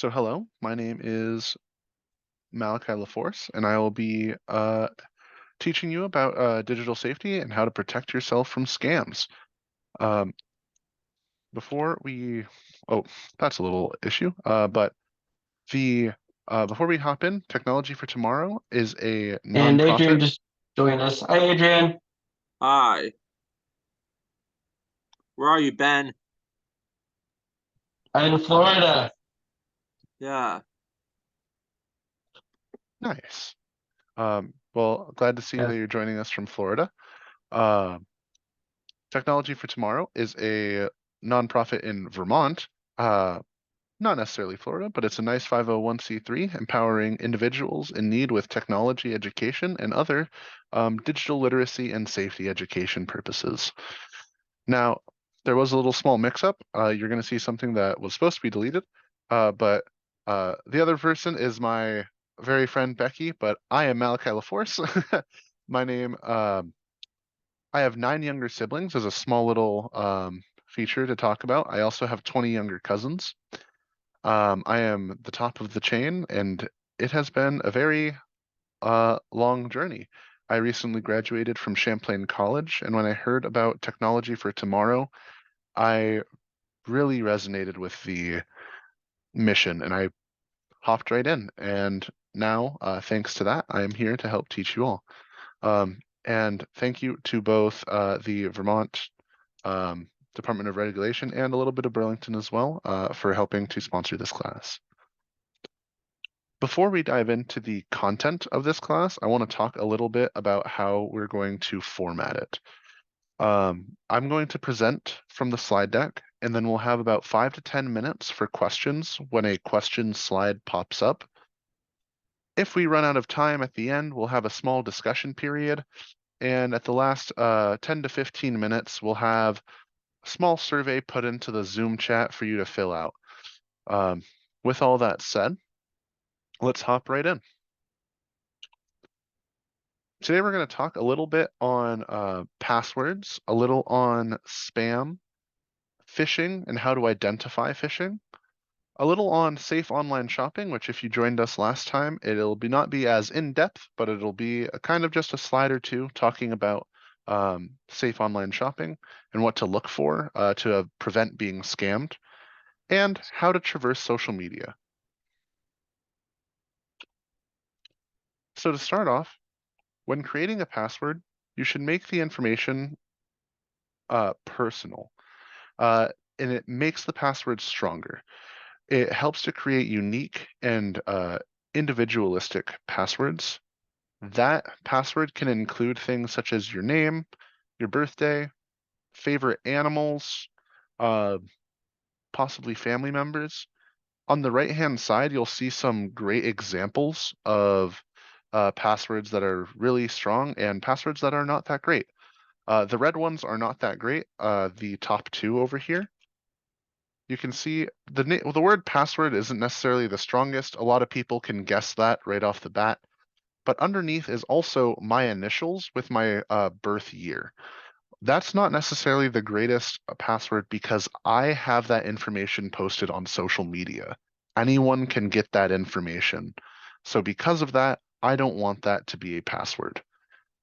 So hello, my name is Malachi LaForce, and I will be teaching you about digital safety and how to protect yourself from scams. Um, before we, oh, that's a little issue. But the before we hop in, Technology for Tomorrow is a And nonprofit. Adrian just joined us. Hi, Adrian. Hi, where are you, Ben? I'm in Florida. Yeah, Nice. Well, glad to see that Yes. you're joining us from Florida. Uh, Technology for Tomorrow is a nonprofit in Vermont. Not necessarily Florida, but it's a nice 501(c)(3 empowering individuals in need with technology education and other digital literacy and safety education purposes. Now, there was a little small mix-up. You're going to see something that was supposed to be deleted, but the other person is my very friend Becky, but I am Malachi LaForce. My name, I have 9 younger siblings as a small little feature to talk about. I also have 20 younger cousins. I am the top of the chain, and it has been a very long journey. I recently graduated from Champlain College, and when I heard about Technology for Tomorrow, I really resonated with the mission, and I hopped right in. And now, thanks to that, I am here to help teach you all. And thank you to both the Vermont Department of Regulation and a little bit of Burlington as well for helping to sponsor this class. Before we dive into the content of this class, I want to talk a little bit about how we're going to format it. I'm going to present from the slide deck, and then we'll have about 5 to 10 minutes for questions when a question slide pops up. If we run out of time at the end, we'll have a small discussion period, and at the last 10 to 15 minutes, we'll have a small survey put into the Zoom chat for you to fill out. With all that said, let's hop right in. Today we're going to talk a little bit on passwords, a little on spam, phishing and how to identify phishing, a little on safe online shopping, which if you joined us last time, it'll not be as in-depth, but it'll be a kind of just a slide or two talking about safe online shopping and what to look for to prevent being scammed, and how to traverse social media. So to start off, when creating a password, you should make the information personal. And it makes the password stronger. It helps to create unique and individualistic passwords. That password can include things such as your name, your birthday, favorite animals, uh, possibly family members. On the right-hand side, you'll see some great examples of passwords that are really strong and passwords that are not that great. The red ones are not that great. The top two over here, you can see the word password isn't necessarily the strongest. A lot of people can guess that right off the bat. But underneath is also my initials with my birth year. That's not necessarily the greatest password because I have that information posted on social media. Anyone can get that information. So because of that, I don't want that to be a password.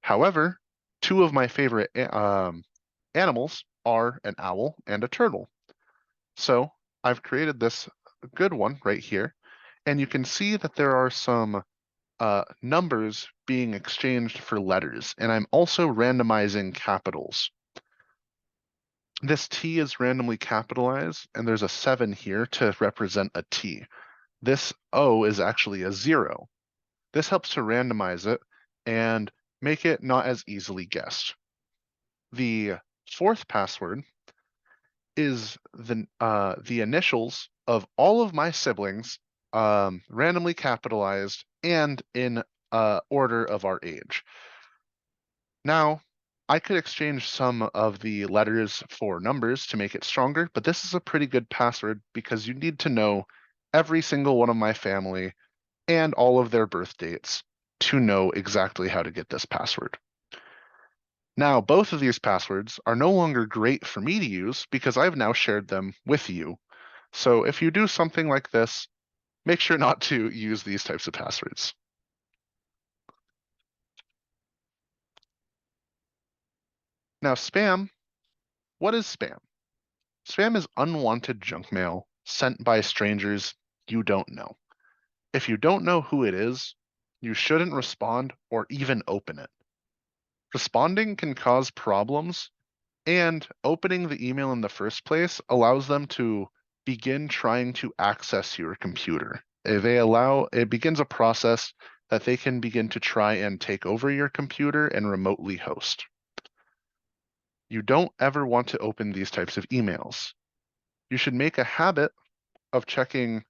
However, two of my favorite animals are an owl and a turtle. So I've created this good one right here, and you can see that there are some numbers being exchanged for letters, and I'm also randomizing capitals. This T is randomly capitalized, and there's a 7 here to represent a T. This O is actually a 0. This helps to randomize it and make it not as easily guessed. The fourth password is the initials of all of my siblings, randomly capitalized and in order of our age. Now, I could exchange some of the letters for numbers to make it stronger, but this is a pretty good password because you need to know every single one of my family and all of their birth dates to know exactly how to get this password. Now, both of these passwords are no longer great for me to use because I've now shared them with you. So if you do something like this, make sure not to use these types of passwords. Now, spam. What is spam? Spam is unwanted junk mail sent by strangers you don't know. If you don't know who it is, you shouldn't respond or even open it. Responding can cause problems, and opening the email in the first place allows them to begin trying to access your computer. It begins a process that they can begin to try and take over your computer and remotely host. You don't ever want to open these types of emails. You should make a habit of checking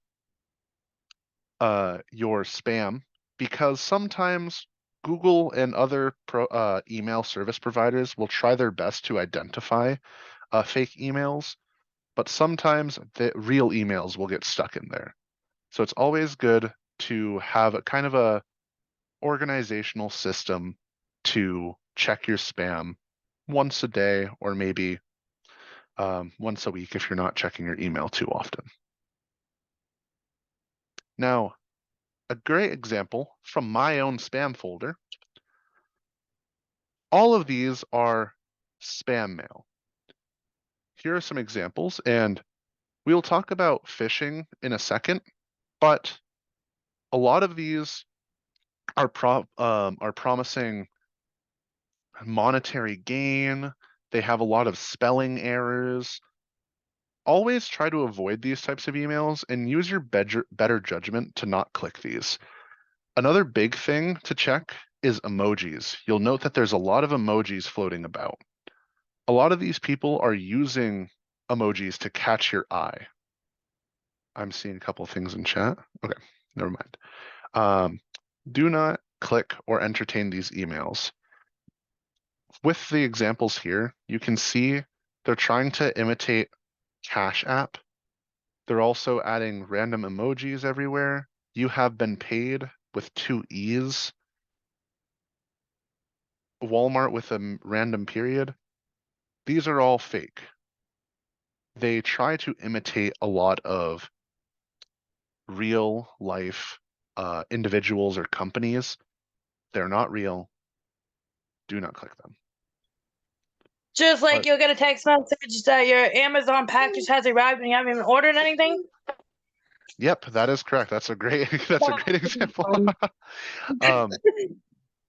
your spam, because sometimes Google and other email service providers will try their best to identify fake emails, but sometimes the real emails will get stuck in there. So it's always good to have a kind of a organizational system to check your spam once a day, or maybe once a week if you're not checking your email too often. Now, a great example from my own spam folder. All of these are spam mail. Here are some examples, and we'll talk about phishing in a second, but a lot of these are promising monetary gain. They have a lot of spelling errors. Always try to avoid these types of emails and use your better judgment to not click these. Another big thing to check is emojis. You'll note that there's a lot of emojis floating about. A lot of these people are using emojis to catch your eye. I'm seeing a couple things in chat. Okay, never mind. Do not click or entertain these emails. With the examples here, you can see they're trying to imitate Cash App. They're also adding random emojis everywhere. You have been paid with 2 E's. Walmart with a random period. These are all fake. They try to imitate a lot of real life individuals or companies. They're not real. Do not click them. Just like you'll get a text message that your Amazon package has arrived and you haven't even ordered anything. Yep, that is correct. That's a great example.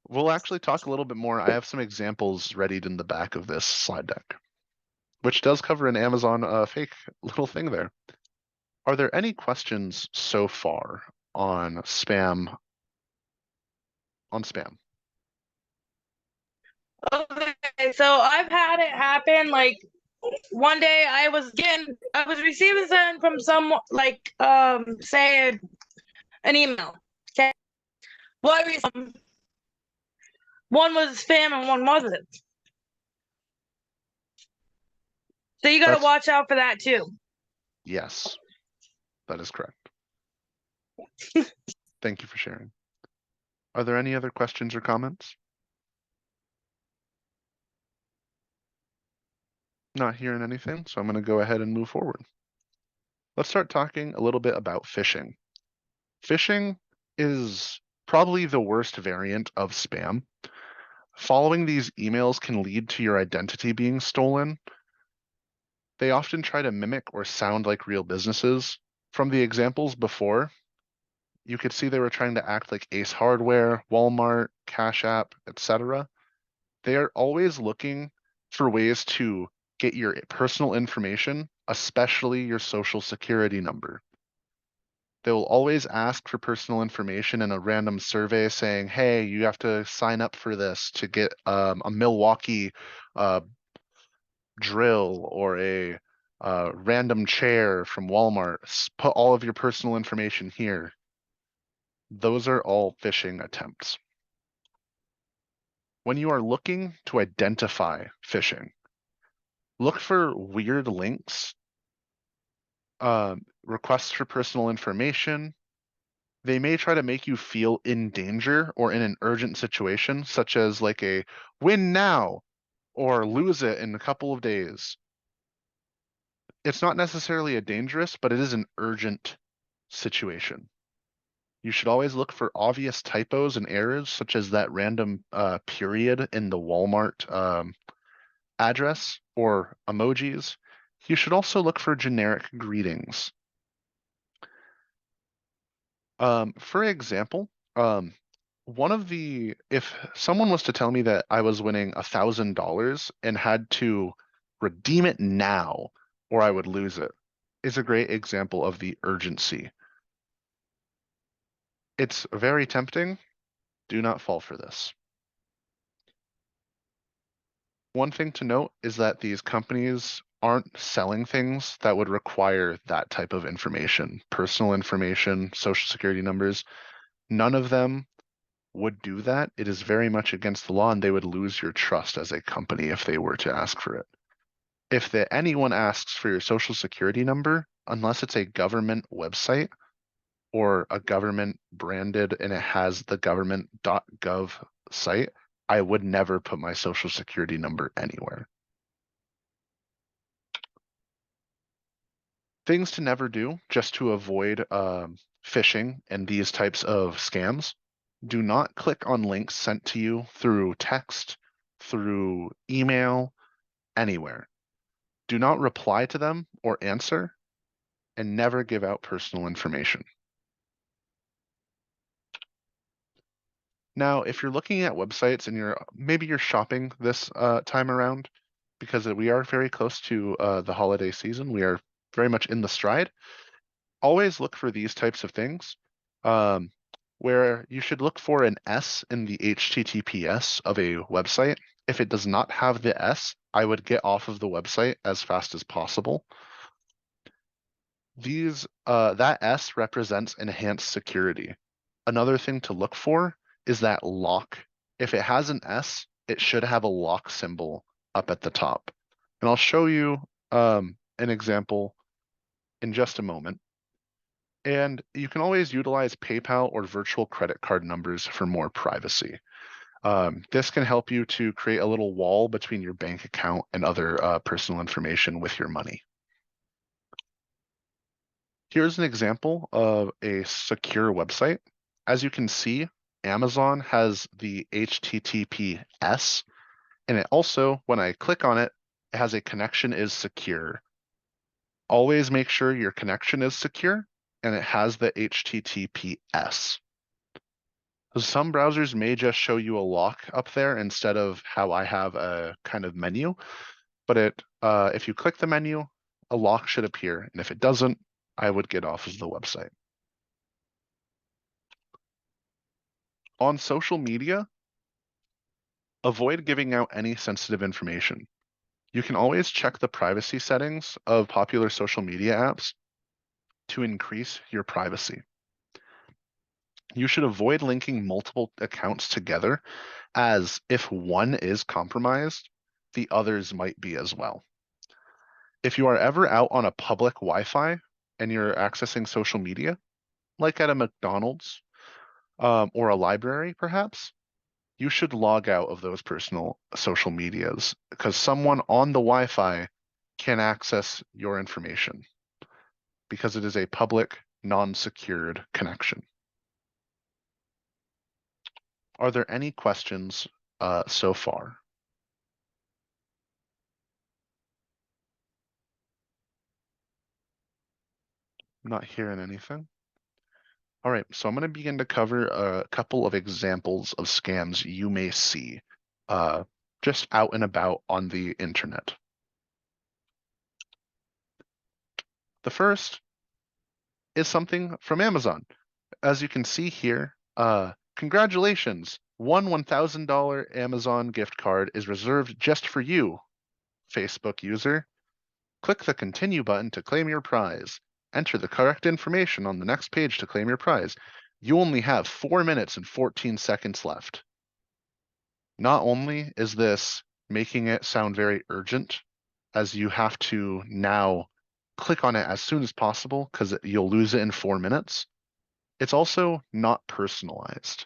We'll actually talk a little bit more. I have some examples readied in the back of this slide deck, which does cover an Amazon fake little thing there. Are there any questions so far on spam? Okay, so I've had it happen. Like one day, I was receiving something from someone, like say an email. Okay, well, one was spam and one wasn't. So you got to watch out for that too. Yes, that is correct. Thank you for sharing. Are there any other questions or comments? Not hearing anything, so I'm going to go ahead and move forward. Let's start talking a little bit about phishing. Phishing is probably the worst variant of spam. Following these emails can lead to your identity being stolen. They often try to mimic or sound like real businesses. From the examples before, you could see they were trying to act like Ace Hardware, Walmart, Cash App, etc. They are always looking for ways to get your personal information, especially your social security number. They will always ask for personal information in a random survey saying, hey, you have to sign up for this to get a Milwaukee drill or a random chair from Walmart. Put all of your personal information here. Those are all phishing attempts. When you are looking to identify phishing, look for weird links, requests for personal information. They may try to make you feel in danger or in an urgent situation, such as like a win now or lose it in a couple of days. It's not necessarily a dangerous, but it is an urgent situation. You should always look for obvious typos and errors, such as that random period in the Walmart address or emojis. You should also look for generic greetings. For example, if someone was to tell me that I was winning $1,000 and had to redeem it now or I would lose it, is a great example of the urgency. It's very tempting. Do not fall for this. One thing to note is that these companies aren't selling things that would require that type of information, personal information, social security numbers. None of them would do that. It is very much against the law, and they would lose your trust as a company if they were to ask for it. If anyone asks for your social security number, unless it's a government website or a government branded and it has the government.gov site, I would never put my social security number anywhere. Things to never do just to avoid phishing and these types of scams. Do not click on links sent to you through text, through email, anywhere. Do not reply to them or answer, and never give out personal information. Now, if you're looking at websites and maybe you're shopping this time around, because we are very close to the holiday season, we are very much in the stride. Always look for these types of things, where you should look for an S in the HTTPS of a website. If it does not have the S, I would get off of the website as fast as possible. That S represents enhanced security. Another thing to look for is that lock. If it has an S, it should have a lock symbol up at the top. And I'll show you an example in just a moment. And you can always utilize PayPal or virtual credit card numbers for more privacy. This can help you to create a little wall between your bank account and other personal information with your money. Here's an example of a secure website. As you can see, Amazon has the HTTPS, and it also, when I click on it, it has a connection is secure. Always make sure your connection is secure and it has the HTTPS. Some browsers may just show you a lock up there instead of how I have a kind of menu, but if you click the menu, a lock should appear, and if it doesn't, I would get off of the website. On social media, avoid giving out any sensitive information. You can always check the privacy settings of popular social media apps to increase your privacy. You should avoid linking multiple accounts together, as if one is compromised, the others might be as well. If you are ever out on a public Wi-Fi and you're accessing social media, like at a McDonald's or a library perhaps, you should log out of those personal social medias because someone on the Wi-Fi can access your information because it is a public, non-secured connection. Are there any questions so far? I'm not hearing anything. All right, so I'm going to begin to cover a couple of examples of scams you may see just out and about on the internet. The first is something from Amazon. As you can see here, congratulations, one $1,000 Amazon gift card is reserved just for you, Facebook user. Click the continue button to claim your prize. Enter the correct information on the next page to claim your prize. You only have 4 minutes and 14 seconds left. Not only is this making it sound very urgent, as you have to now click on it as soon as possible because you'll lose it in 4 minutes, it's also not personalized.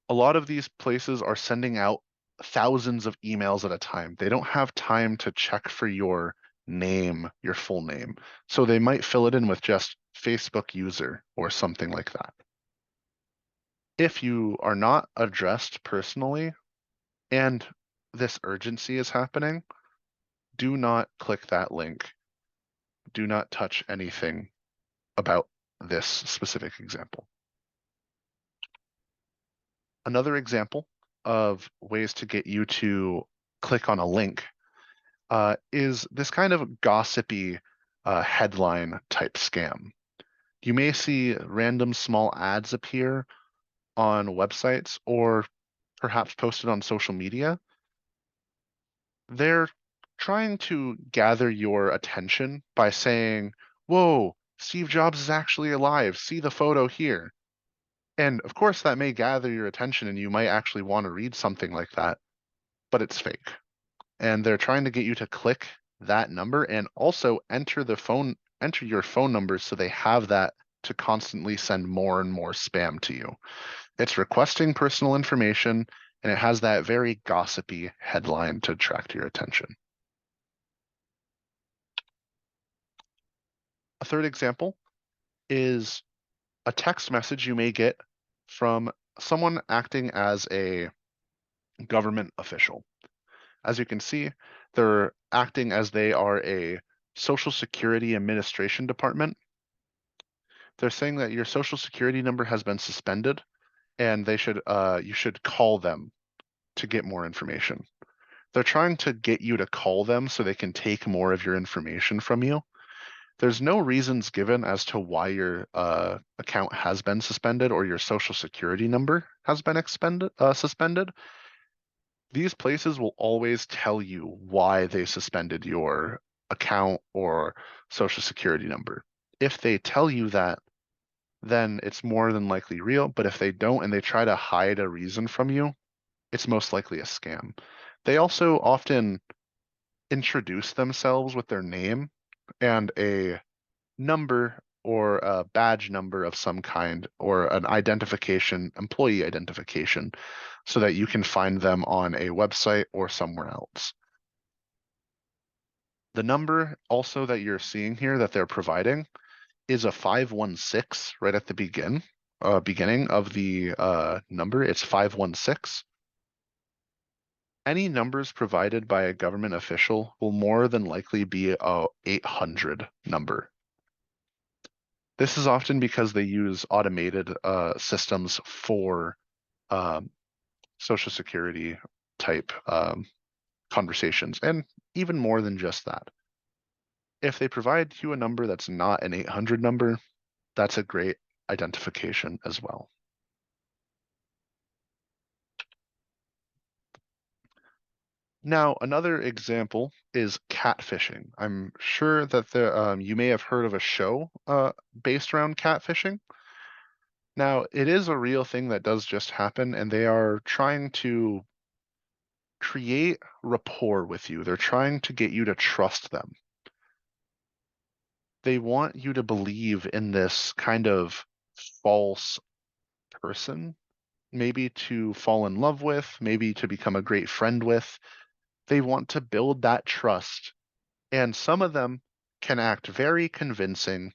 A lot of these places are sending out thousands of emails at a time. They don't have time to check for your name, your full name. So they might fill it in with just Facebook user or something like that. If you are not addressed personally and this urgency is happening, do not click that link. Do not touch anything about this specific example. Another example of ways to get you to click on a link is this kind of gossipy headline type scam. You may see random small ads appear on websites or perhaps posted on social media. They're trying to gather your attention by saying, whoa, Steve Jobs is actually alive. See the photo here. And of course, that may gather your attention and you might actually want to read something like that, but it's fake. And they're trying to get you to click that number and also enter your phone number so they have that to constantly send more and more spam to you. It's requesting personal information and it has that very gossipy headline to attract your attention. A third example is a text message you may get from someone acting as a government official. As you can see, they're acting as they are a Social Security Administration Department. They're saying that your Social Security number has been suspended and you should call them to get more information. They're trying to get you to call them so they can take more of your information from you. There's no reasons given as to why your account has been suspended or your Social Security number has been suspended. These places will always tell you why they suspended your account or Social Security number. If they tell you that, then it's more than likely real. But if they don't and they try to hide a reason from you, it's most likely a scam. They also often introduce themselves with their name and a number or a badge number of some kind or an employee identification, so that you can find them on a website or somewhere else. The number also that you're seeing here that they're providing is a 516 right at the beginning of the number. It's 516. Any numbers provided by a government official will more than likely be a 800 number. This is often because they use automated systems for Social Security type conversations, and even more than just that. If they provide you a number that's not an 800 number, that's a great identification as well. Now, another example is catfishing. I'm sure that you may have heard of a show based around catfishing. Now, it is a real thing that does just happen, and they are trying to create rapport with you. They're trying to get you to trust them. They want you to believe in this kind of false person, maybe to fall in love with, maybe to become a great friend with. They want to build that trust. And some of them can act very convincing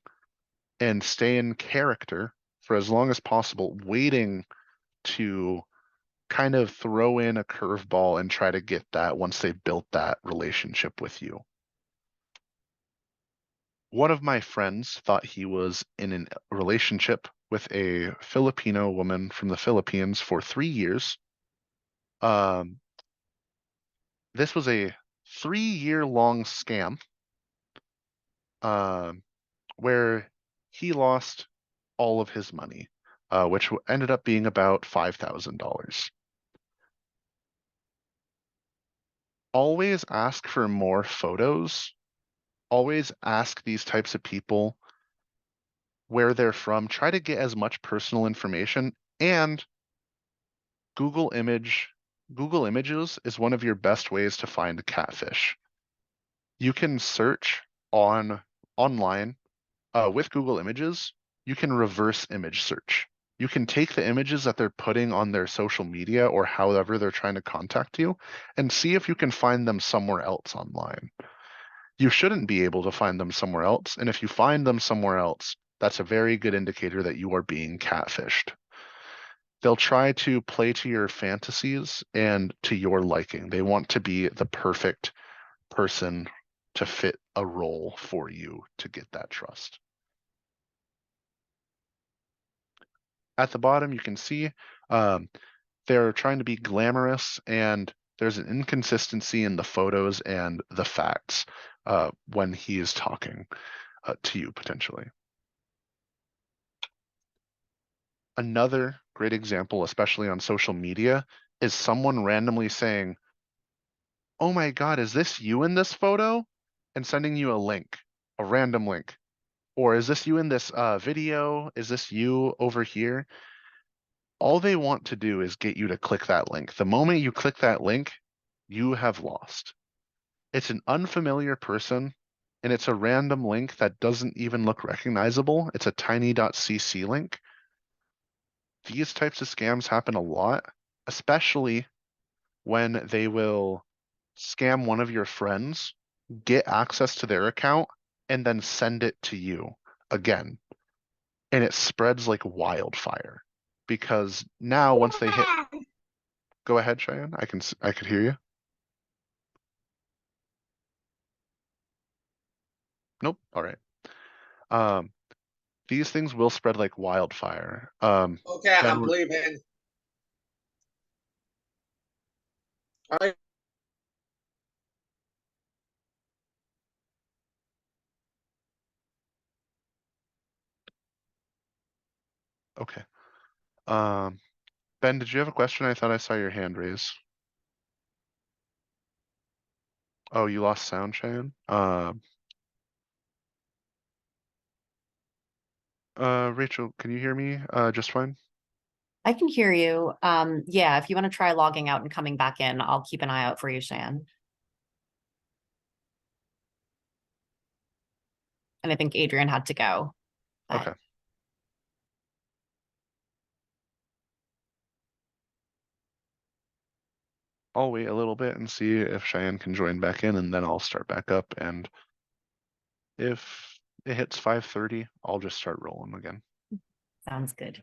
and stay in character for as long as possible, waiting to kind of throw in a curveball and try to get that once they've built that relationship with you. One of my friends thought he was in a relationship with a Filipino woman from the Philippines for 3 years. This was a 3-year-long scam where he lost all of his money, which ended up being about $5,000. Always ask for more photos. Always ask these types of people where they're from. Try to get as much personal information, and Google Images is one of your best ways to find catfish. You can search online with Google Images. You can reverse image search. You can take the images that they're putting on their social media or however they're trying to contact you and see if you can find them somewhere else online. You shouldn't be able to find them somewhere else. And if you find them somewhere else, that's a very good indicator that you are being catfished. They'll try to play to your fantasies and to your liking. They want to be the perfect person to fit a role for you to get that trust. At the bottom, you can see they're trying to be glamorous, and there's an inconsistency in the photos and the facts when he is talking to you potentially. Another great example, especially on social media, is someone randomly saying, "Oh my God, is this you in this photo?" and sending you a link, a random link. Or is this you in this video? Is this you over here? All they want to do is get you to click that link. The moment you click that link, you have lost. It's an unfamiliar person, and it's a random link that doesn't even look recognizable. It's a tiny.cc link. These types of scams happen a lot, especially when they will scam one of your friends, get access to their account, and then send it to you again. And it spreads like wildfire because now once they hit, go ahead, Cheyenne. I could hear you. Nope. All right. These things will spread like wildfire. Okay, Ben, I'm leaving. I okay. Ben, did you have a question? I thought I saw your hand raise. Oh, you lost sound, Cheyenne? Rachel, can you hear me just fine? I can hear you. Yeah, if you want to try logging out and coming back in, I'll keep an eye out for you, Shan. And I think Adrian had to go. but- Okay. I'll wait a little bit and see if Cheyenne can join back in, and then I'll start back up. And if it hits 5:30, I'll just start rolling again. Sounds good.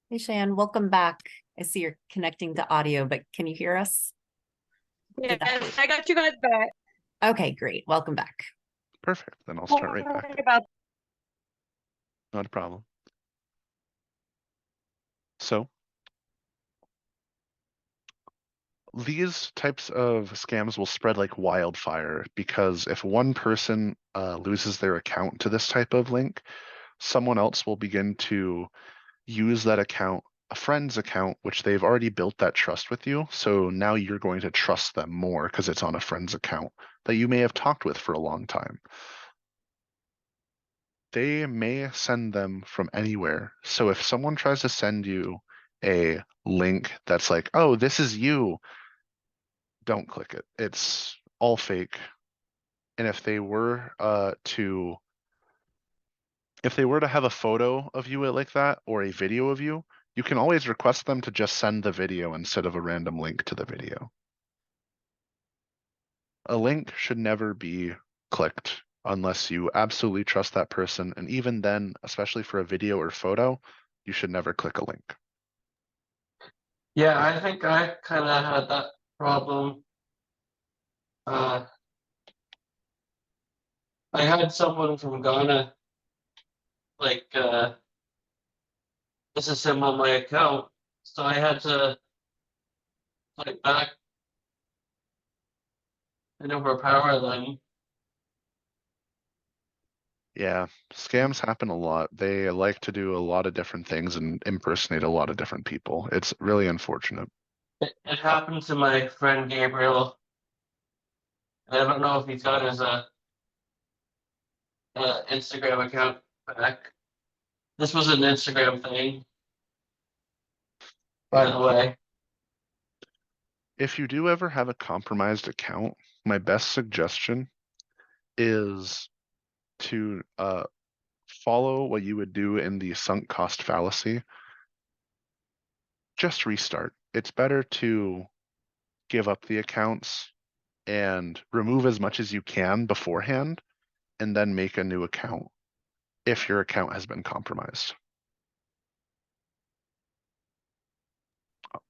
Hey, Shan, welcome back. I see you're connecting to audio, but can you hear us? Yes, I got you guys back. Okay, great. Welcome back. Perfect. Then I'll start right back. Sorry about Not a problem. So these types of scams will spread like wildfire because if one person loses their account to this type of link, someone else will begin to use that account, a friend's account, which they've already built that trust with you. So now you're going to trust them more because it's on a friend's account that you may have talked with for a long time. They may send them from anywhere. So if someone tries to send you a link that's like, oh, this is you, don't click it. It's all fake. And if they were to have a photo of you like that or a video of you, you can always request them to just send the video instead of a random link to the video. A link should never be clicked unless you absolutely trust that person. And even then, especially for a video or photo, you should never click a link. Yeah, I think I kind of had that problem. I had someone from Ghana, like, this is him on my account, so I had to like back and overpower them. Yeah, scams happen a lot. They like to do a lot of different things and impersonate a lot of different people. It's really unfortunate. It happened to my friend Gabriel. I don't know if he's got his Instagram account back. This was an Instagram thing, by the way. if you do ever have a compromised account, my best suggestion is to follow what you would do in the sunk cost fallacy. Just restart. It's better to give up the accounts and remove as much as you can beforehand and then make a new account if your account has been compromised.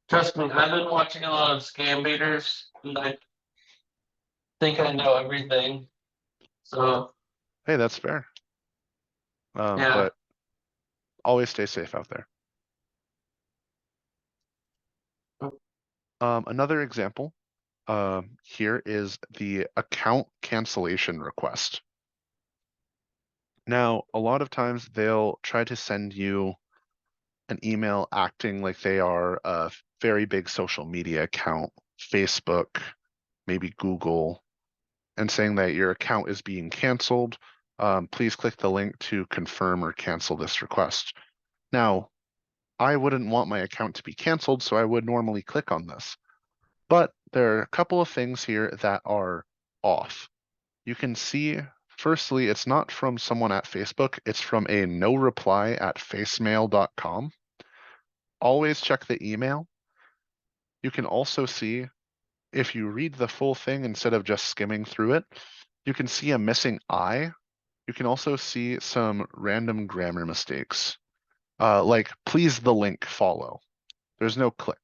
Trust me, I've been watching a lot of scam beaters, and I think I know everything. So Hey, that's fair. yeah, But always stay safe out there. Another example here is the account cancellation request. Now, a lot of times they'll try to send you an email acting like they are a very big social media account, Facebook, maybe Google, and saying that your account is being canceled. Please click the link to confirm or cancel this request. Now, I wouldn't want my account to be canceled, so I would normally click on this. But there are a couple of things here that are off. You can see, firstly, it's not from someone at Facebook, it's from a no reply at facemail.com. Always check the email. You can also see, if you read the full thing instead of just skimming through it, you can see a missing I. You can also see some random grammar mistakes, like please the link follow. There's no click.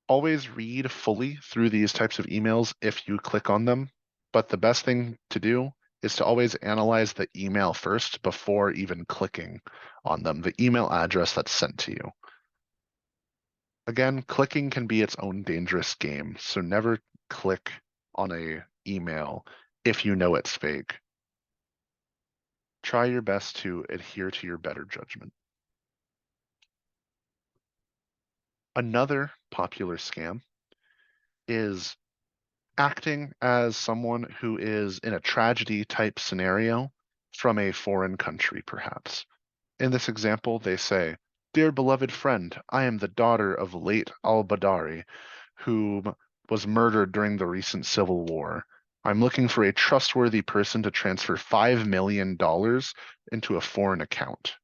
Always read fully through these types of emails if you click on them, but the best thing to do is to always analyze the email first before even clicking on them, the email address that's sent to you. Again, clicking can be its own dangerous game, so never click on a email if you know it's fake. Try your best to adhere to your better judgment. Another popular scam is acting as someone who is in a tragedy type scenario from a foreign country, perhaps. In this example, they say, "Dear beloved friend, I am the daughter of late al-Badari, who was murdered during the recent civil war. I'm looking for a trustworthy person to transfer $5 million into a foreign account.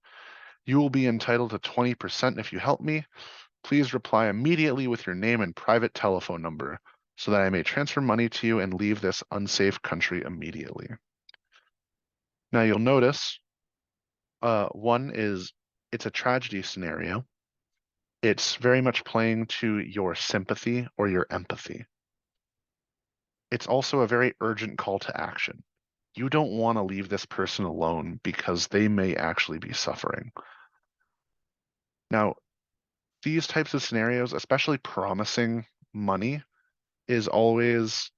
You will be entitled to 20% if you help me. Please reply immediately with your name and private telephone number so that I may transfer money to you and leave this unsafe country immediately." Now you'll notice one is it's a tragedy scenario. It's very much playing to your sympathy or your empathy. It's also a very urgent call to action. You don't want to leave this person alone because they may actually be suffering. Now, these types of scenarios, especially promising money, is always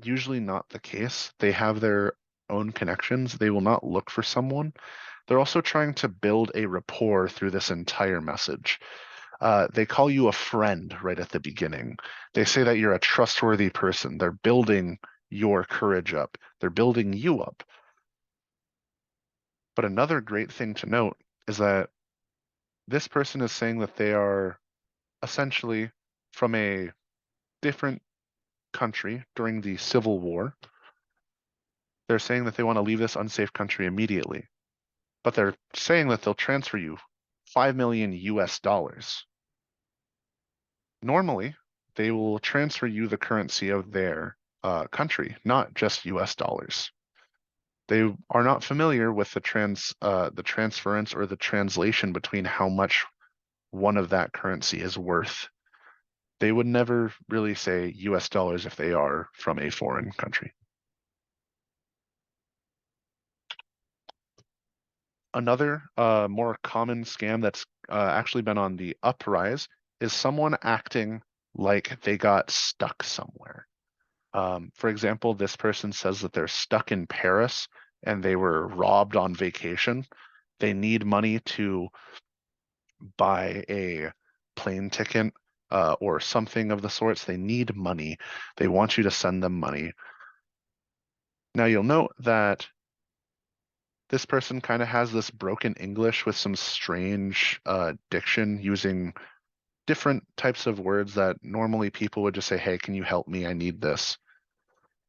usually not the case. They have their own connections. They will not look for someone. They're also trying to build a rapport through this entire message. They call you a friend right at the beginning. They say that you're a trustworthy person. They're building your courage up. They're building you up. But another great thing to note is that this person is saying that they are essentially from a different country during the Civil War. They're saying that they want to leave this unsafe country immediately, but they're saying that they'll transfer you 5 million US dollars. Normally, they will transfer you the currency of their country, not just US dollars. They are not familiar with the transference or the translation between how much one of that currency is worth. They would never really say US dollars if they are from a foreign country. Another more common scam that's actually been on the uprise is someone acting like they got stuck somewhere. For example, this person says that they're stuck in Paris and they were robbed on vacation. They need money to buy a plane ticket or something of the sorts. They need money. They want you to send them money. Now you'll note that this person kind of has this broken English with some strange diction using different types of words that normally people would just say, hey, can you help me? I need this.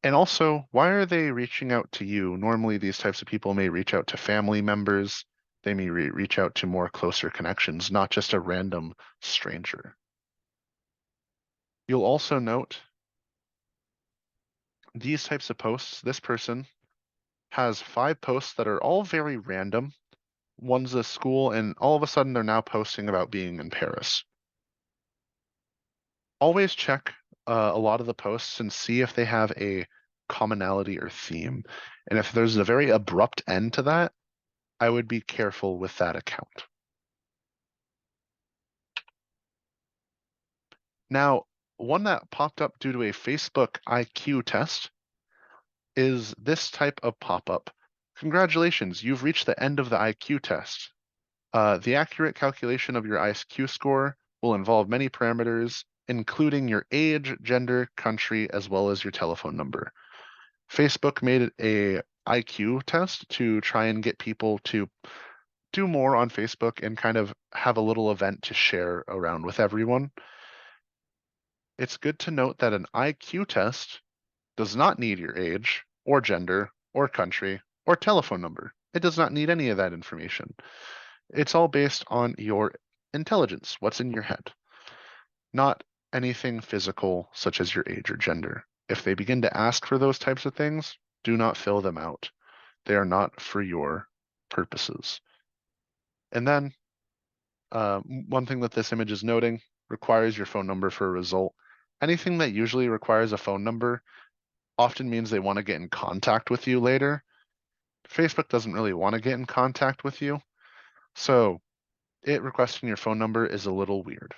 And also, why are they reaching out to you? Normally, these types of people may reach out to family members. They may reach out to more closer connections, not just a random stranger. You'll also note these types of posts. This person has 5 posts that are all very random. One's a school, and all of a sudden they're now posting about being in Paris. Always check a lot of the posts and see if they have a commonality or theme. And if there's a very abrupt end to that, I would be careful with that account. Now, one that popped up due to a Facebook IQ test is this type of pop-up. Congratulations, you've reached the end of the IQ test. The accurate calculation of your IQ score will involve many parameters, including your age, gender, country, as well as your telephone number. Facebook made a IQ test to try and get people to do more on Facebook and kind of have a little event to share around with everyone. It's good to note that an IQ test does not need your age or gender or country or telephone number. It does not need any of that information. It's all based on your intelligence, what's in your head, not anything physical such as your age or gender. If they begin to ask for those types of things, do not fill them out. They are not for your purposes. And then one thing that this image is noting requires your phone number for a result. Anything that usually requires a phone number often means they want to get in contact with you later. Facebook doesn't really want to get in contact with you. So it requesting your phone number is a little weird.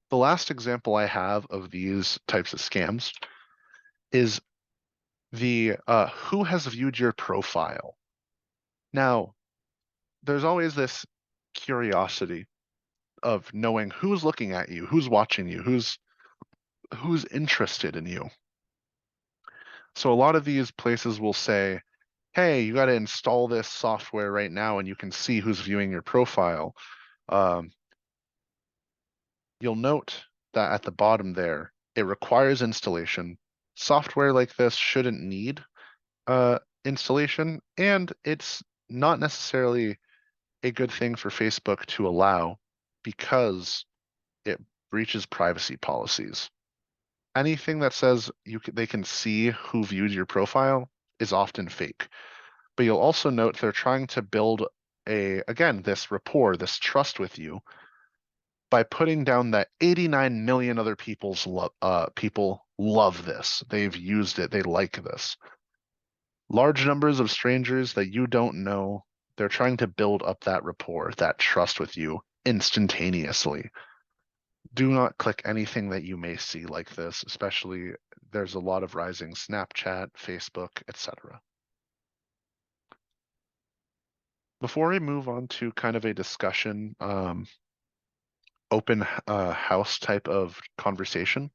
The last example I have of these types of scams is the who has viewed your profile. Now, there's always this curiosity of knowing who's looking at you, who's watching you, who's interested in you. So a lot of these places will say, hey, you got to install this software right now and you can see who's viewing your profile. You'll note that at the bottom there, it requires installation. Software like this shouldn't need installation, and it's not necessarily a good thing for Facebook to allow because it breaches privacy policies. Anything that says they can see who viewed your profile is often fake. But you'll also note they're trying to build again, this rapport, this trust with you by putting down that 89 million other people love this. They've used it. They like this. Large numbers of strangers that you don't know, they're trying to build up that rapport, that trust with you instantaneously. Do not click anything that you may see like this, especially there's a lot of rising Snapchat, Facebook, etc. Before we move on to kind of a discussion, open house type of conversation,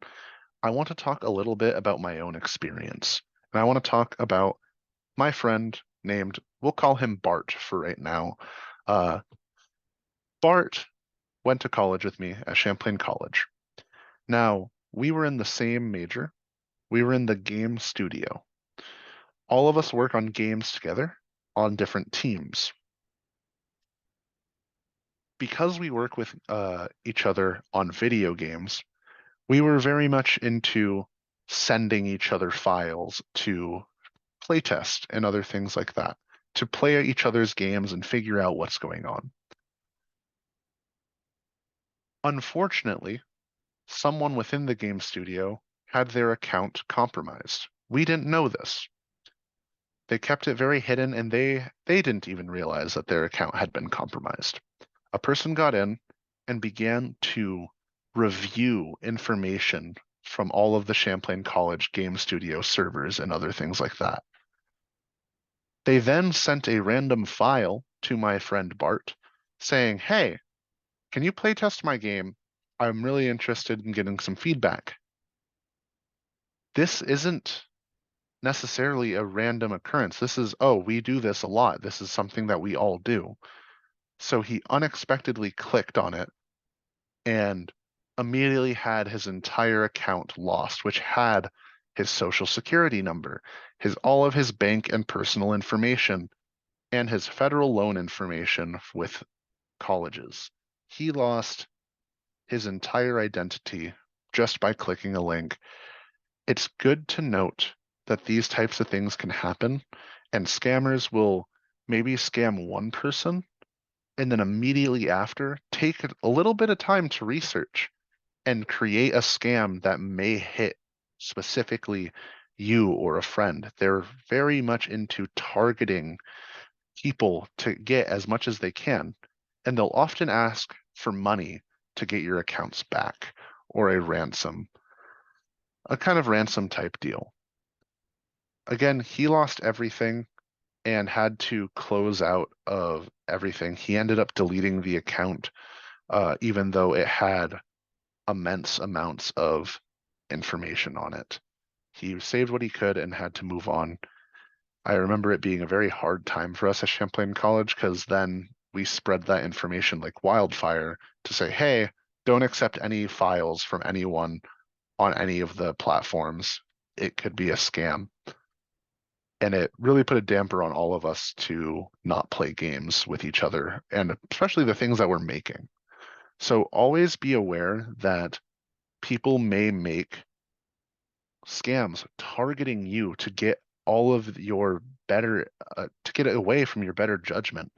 I want to talk a little bit about my own experience. And I want to talk about my friend named, we'll call him Bart for right now. Bart went to college with me at Champlain College. Now, we were in the same major. We were in the game studio. All of us work on games together on different teams. Because we work with each other on video games, we were very much into sending each other files to playtest and other things like that, to play each other's games and figure out what's going on. Unfortunately, someone within the game studio had their account compromised. We didn't know this. They kept it very hidden, and they didn't even realize that their account had been compromised. A person got in and began to review information from all of the Champlain College game studio servers and other things like that. They then sent a random file to my friend Bart saying, hey, can you play test my game? I'm really interested in getting some feedback. This isn't necessarily a random occurrence. This is, oh, we do this a lot. This is something that we all do. So he unexpectedly clicked on it and immediately had his entire account lost, which had his social security number, all of his bank and personal information, and his federal loan information with colleges. He lost his entire identity just by clicking a link. It's good to note that these types of things can happen, and scammers will maybe scam one person and then immediately after take a little bit of time to research and create a scam that may hit specifically you or a friend. They're very much into targeting people to get as much as they can, and they'll often ask for money to get your accounts back or a ransom, a kind of ransom type deal. Again, he lost everything and had to close out of everything. He ended up deleting the account, even though it had immense amounts of information on it. He saved what he could and had to move on. I remember it being a very hard time for us at Champlain College because then we spread that information like wildfire to say, hey, don't accept any files from anyone on any of the platforms. It could be a scam. And it really put a damper on all of us to not play games with each other, and especially the things that we're making. So always be aware that people may make scams targeting you to get all of your better, to get away from your better judgment.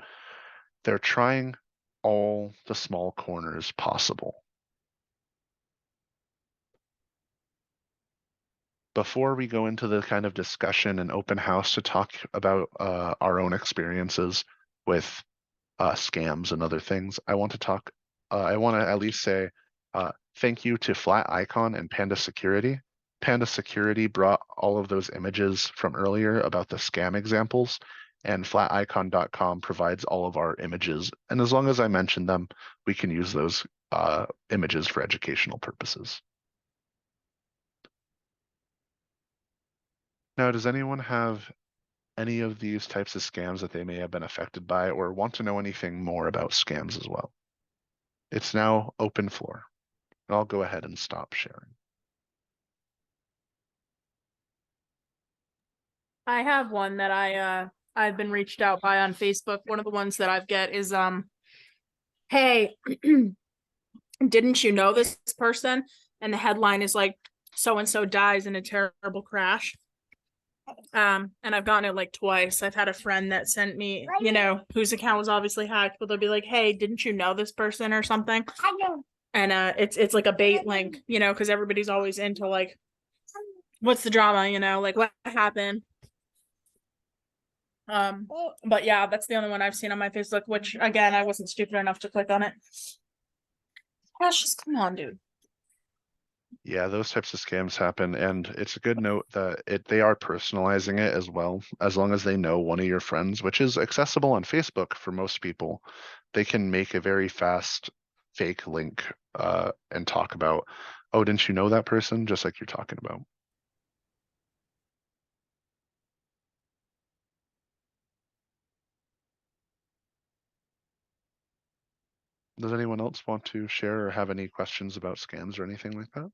They're trying all the small corners possible. Before we go into the kind of discussion and open house to talk about our own experiences with scams and other things, I want to at least say thank you to Flat Icon and Panda Security. Panda Security brought all of those images from earlier about the scam examples, and flaticon.com provides all of our images. And as long as I mention them, we can use those images for educational purposes. Now, does anyone have any of these types of scams that they may have been affected by or want to know anything more about scams as well? It's now open floor. And I'll go ahead and stop sharing. I have one that I've been reached out by on Facebook. One of the ones that I've get is hey, didn't you know this person? And the headline is like, so and so dies in a terrible crash. And I've gotten it like twice. I've had a friend that sent me, you know, whose account was obviously hacked, but they'll be like, hey, didn't you know this person or something? And it's like a bait link, you know, because everybody's always into like, what's the drama, you know, like what happened. But yeah, that's the only one I've seen on my Facebook, which again, I wasn't stupid enough to click on it. Gosh, just come on, dude. Yeah, those types of scams happen, and it's a good note that they are personalizing it as well. As long as they know one of your friends, which is accessible on Facebook for most people, they can make a very fast fake link and talk about, oh, didn't you know that person? Just like you're talking about. Does anyone else want to share or have any questions about scams or anything like that?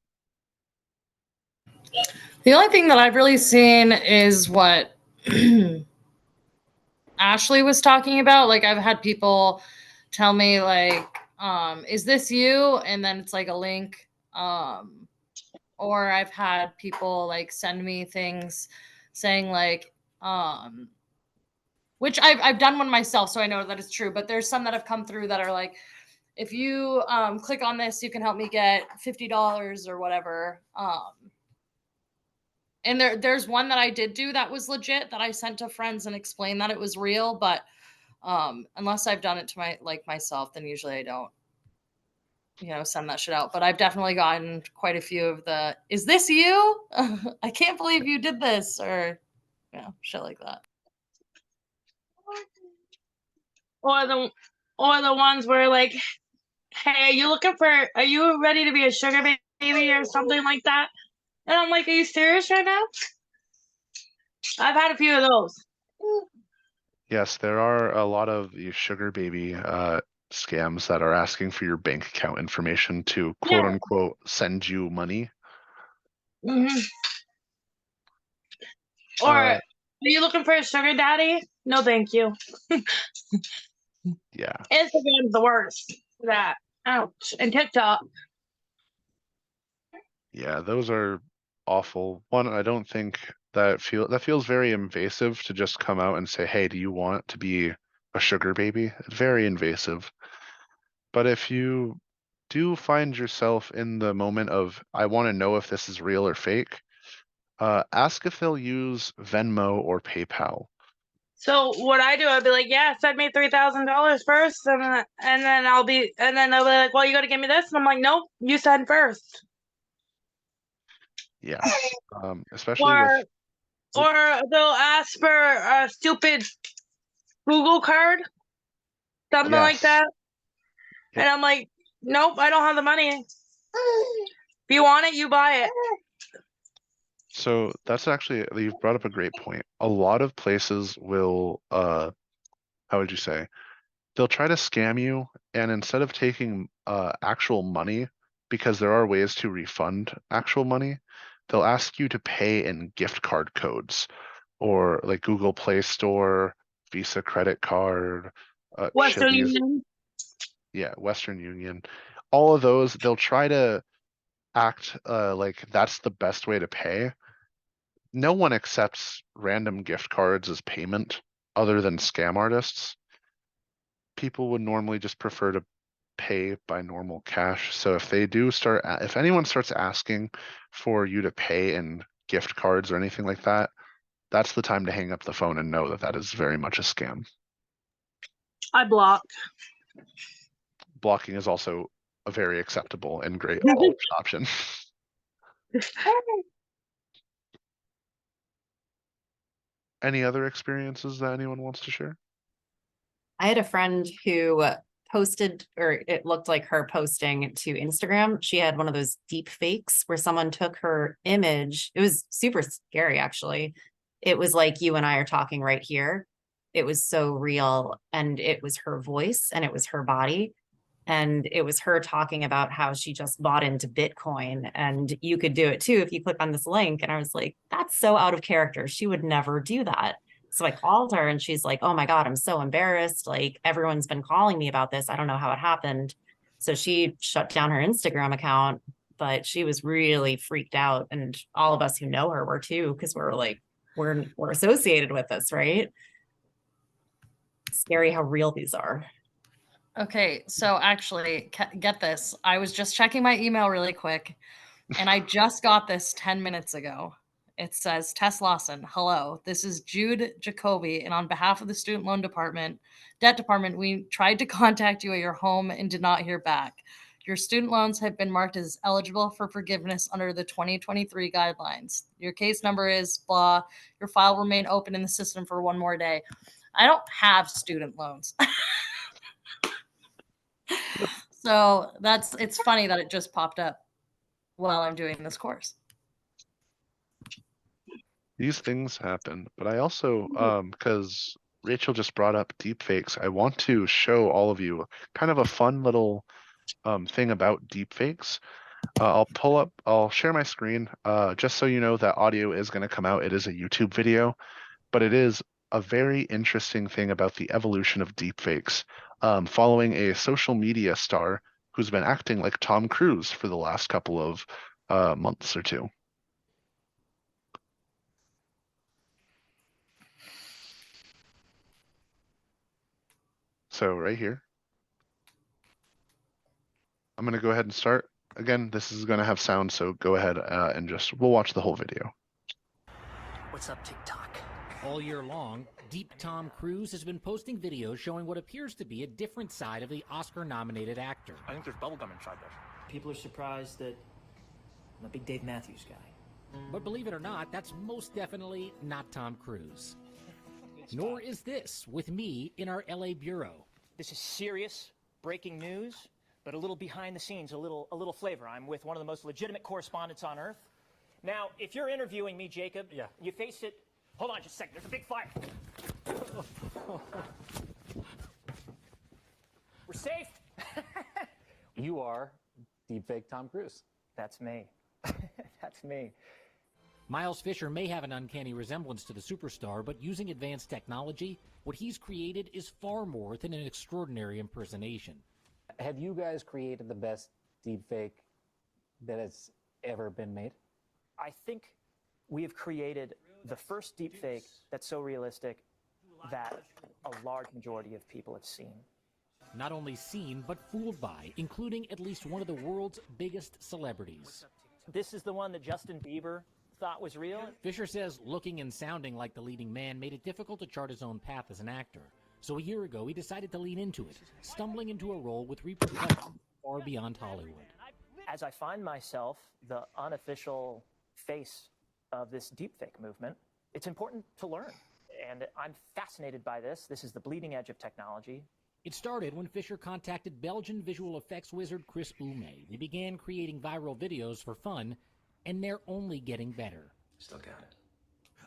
The only thing that I've really seen is what Ashley was talking about. Like I've had people tell me like, is this you? And then it's like a link. Or I've had people like send me things saying like, which I've done one myself, so I know that it's true, but there's some that have come through that are like, if you click on this, you can help me get $50 or whatever. And there's one that I did do that was legit that I sent to friends and explained that it was real, but unless I've done it to myself, then usually I don't, you know, send that shit out. But I've definitely gotten quite a few of the, is this you? I can't believe you did this, or you know, shit like that. Or the ones where like, hey, are you ready to be a sugar baby or something like that? And I'm like, are you serious right now? I've had a few of those. Yes, there are a lot of these sugar baby scams that are asking for your bank account information to quote unquote send you money. Mhm. Or are you looking for a sugar daddy? No, thank you. Yeah. Instagram's the worst for that. Ouch. And TikTok. Yeah, those are awful. One, I don't think that feels very invasive to just come out and say, "Hey, do you want to be a sugar baby?" It's very invasive. But if you do find yourself in the moment of, I want to know if this is real or fake, ask if they'll use Venmo or PayPal. So what I do, I'd be like, yeah, send me $3,000 first, and then they'll be like, well, you got to give me this, and I'm like, nope, you send first. Yeah. Especially Or with or they'll ask for a stupid Google card, something like yes. that, Yep. and I'm like, nope, I don't have the money. If you want it, you buy it. So that's actually, you've brought up a great point. A lot of places will how would you say? They'll try to scam you, and instead of taking actual money, because there are ways to refund actual money, they'll ask you to pay in gift card codes or like Google Play Store, Visa credit card, Western Chili's, Union. yeah, Western Union. All of those, they'll try to act like that's the best way to pay. No one accepts random gift cards as payment other than scam artists. People would normally just prefer to pay by normal cash. So if they do start, if anyone starts asking for you to pay in gift cards or anything like that, that's the time to hang up the phone and know that that is very much a scam. I block. Blocking is also a very acceptable and great option. Any other experiences that anyone wants to share? I had a friend who posted, or it looked like her posting to Instagram. She had one of those deep fakes where someone took her image. It was super scary, actually. It was like you and I are talking right here. It was so real. And it was her voice and it was her body. And it was her talking about how she just bought into Bitcoin. And you could do it too if you click on this link. And I was like, that's so out of character. She would never do that. So I called her and she's like, oh my God, I'm so embarrassed. Like everyone's been calling me about this. I don't know how it happened. So she shut down her Instagram account, but she was really freaked out. And all of us who know her were too, because we're like, we're associated with this, right? Scary how real these are. Okay, so actually, get this. I was just checking my email really quick, and I just got this 10 minutes ago. It says, Tess Lawson, hello. This is Jude Jacoby, and on behalf of the student loan debt department, we tried to contact you at your home and did not hear back. Your student loans have been marked as eligible for forgiveness under the 2023 guidelines. Your case number is blah. Your file will remain open in the system for one more day. I don't have student loans. So it's funny that it just popped up while I'm doing this course. These things happen, but I also, because Rachel just brought up deepfakes, I want to show all of you kind of a fun little thing about deepfakes. I'll share my screen, just so you know that audio is going to come out. It is a YouTube video, but it is a very interesting thing about the evolution of deepfakes, following a social media star who's been acting like Tom Cruise for the last couple of months or two. So right here, I'm going to go ahead and start. Again, this is going to have sound, so go ahead and we'll watch the whole video. What's up, TikTok? All year long, Deep Tom Cruise has been posting videos showing what appears to be a different side of the Oscar-nominated actor. I think there's bubblegum inside there. People are surprised that I'm a big Dave Matthews guy. But believe it or not, that's most definitely not Tom Cruise. Nor is this with me in our LA bureau. This is serious, breaking news, but a little behind the scenes, a little flavor. I'm with one of the most legitimate correspondents on Earth. Now, if you're interviewing me, Jacob, you face it. Hold on just a second. There's a big fire. We're safe. you are deepfake Tom Cruise. That's me. That's me. Miles Fisher may have an uncanny resemblance to the superstar, but using advanced technology, what he's created is far more than an extraordinary impersonation. Have you guys created the best deepfake that has ever been made? I think we have created the first deepfake that's so realistic that a large majority of people have seen. Not only seen, but fooled by, including at least one of the world's biggest celebrities. This is the one that Justin Bieber thought was real. Fisher says looking and sounding like the leading man made it difficult to chart his own path as an actor. So a year ago, he decided to lean into it, stumbling into a role with repercussions far beyond Hollywood. As I find myself the unofficial face of this deepfake movement, it's important to learn. And I'm fascinated by this. This is the bleeding edge of technology. It started when Fisher contacted Belgian visual effects wizard Chris Ume. They began creating viral videos for fun, and they're only getting better. Still got it.